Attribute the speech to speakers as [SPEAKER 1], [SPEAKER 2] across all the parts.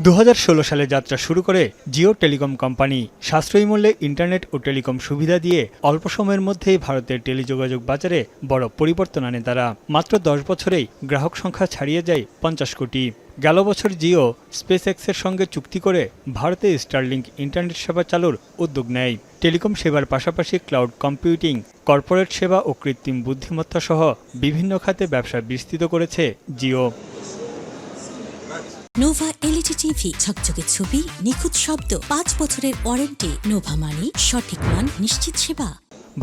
[SPEAKER 1] 2016 সালে যাত্রা শুরু করে জিও টেলিকম কোম্পানি সাশ্রয়ী মূল্যে ইন্টারনেট ও টেলিকম সুবিধা দিয়ে অল্প সময়ের মধ্যেই ভারতের টেলিযোগাযোগ বাজারে বড় পরিবর্তন আনে তারা। মাত্র 10 বছরেই গ্রাহক সংখ্যা ছাড়িয়ে যায় 50 কোটি। গেল বছর জিও স্পেসএক্সের সঙ্গে চুক্তি করে ভারতে স্টারলিংক ইন্টারনেট সেবা চালুর উদ্যোগ নেয়। টেলিকম সেবার পাশাপাশি ক্লাউড কম্পিউটিং, কর্পোরেট সেবা ও কৃত্রিম বুদ্ধিমত্তা সহ বিভিন্ন খাতে ব্যবসা বিস্তৃত করেছে জিও।
[SPEAKER 2] নোভা এলইডি টিভি, ঝকঝকে ছবি, নিখুঁত শব্দ, 5 বছরের ওয়ারেন্টি। নোভা মানি সঠিক মান, নিশ্চিত সেবা।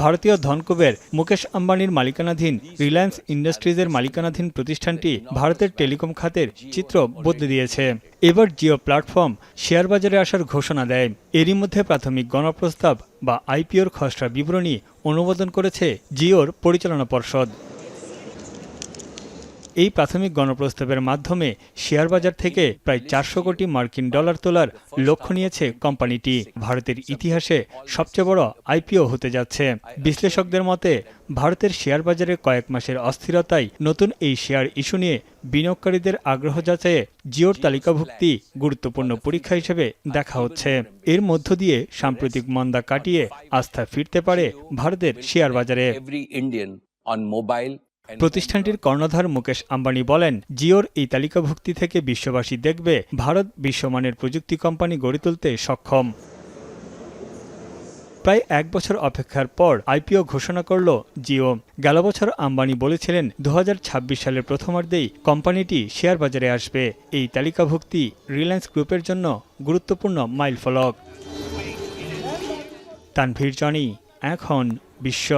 [SPEAKER 1] ভারতীয় ধনকুবের মুকেশ আম্বানির মালিকানাধীন রিলায়েন্স ইন্ডাস্ট্রিজের মালিকানাধীন প্রতিষ্ঠানটি ভারতের টেলিকম খাতের চিত্র বদলে দিয়েছে। এবার জিও প্ল্যাটফর্ম শেয়ার বাজারে আসার ঘোষণা দেয়। এরই মধ্যে প্রাথমিক গণপ্রস্তাব বা আইপিওর খসড়া বিবরণী অনুমোদন করেছে জিওর পরিচালনা পর্ষদ। এই প্রাথমিক গণপ্রস্তাবের মাধ্যমে শেয়ার বাজার থেকে প্রায় 400 কোটি মার্কিন ডলার তোলার লক্ষ্য নিয়েছে কোম্পানিটি। ভারতের ইতিহাসে সবচেয়ে বড় আইপিও হতে যাচ্ছে। বিশ্লেষকদের মতে ভারতের শেয়ার বাজারে কয়েক মাসের অস্থিরতায় নতুন এই শেয়ার ইস্যু নিয়ে বিনিয়োগকারীদের আগ্রহ যাচাইয়ে জিওর তালিকাভুক্তি গুরুত্বপূর্ণ পরীক্ষা হিসেবে দেখা হচ্ছে। এর মধ্য দিয়ে সাম্প্রতিক মন্দা কাটিয়ে আস্থা ফিরতে পারে ভারতের শেয়ার বাজারে। প্রতিষ্ঠানটির কর্ণধার মুকেশ আম্বানি বলেন, জিওর এই তালিকাভুক্তি থেকে বিশ্ববাসী দেখবে ভারত বিশ্বমানের প্রযুক্তি কোম্পানি গড়ে তুলতে সক্ষম। প্রায় 1 বছর অপেক্ষার পর আইপিও ঘোষণা করল জিও। গেল বছর আম্বানি বলেছিলেন 2026 সালের প্রথমার্ধেই কোম্পানিটি শেয়ার বাজারে আসবে। এই তালিকাভুক্তি রিলায়েন্স গ্রুপের জন্য গুরুত্বপূর্ণ মাইলফলক। তানভীর জনি, এখন বিশ্ব।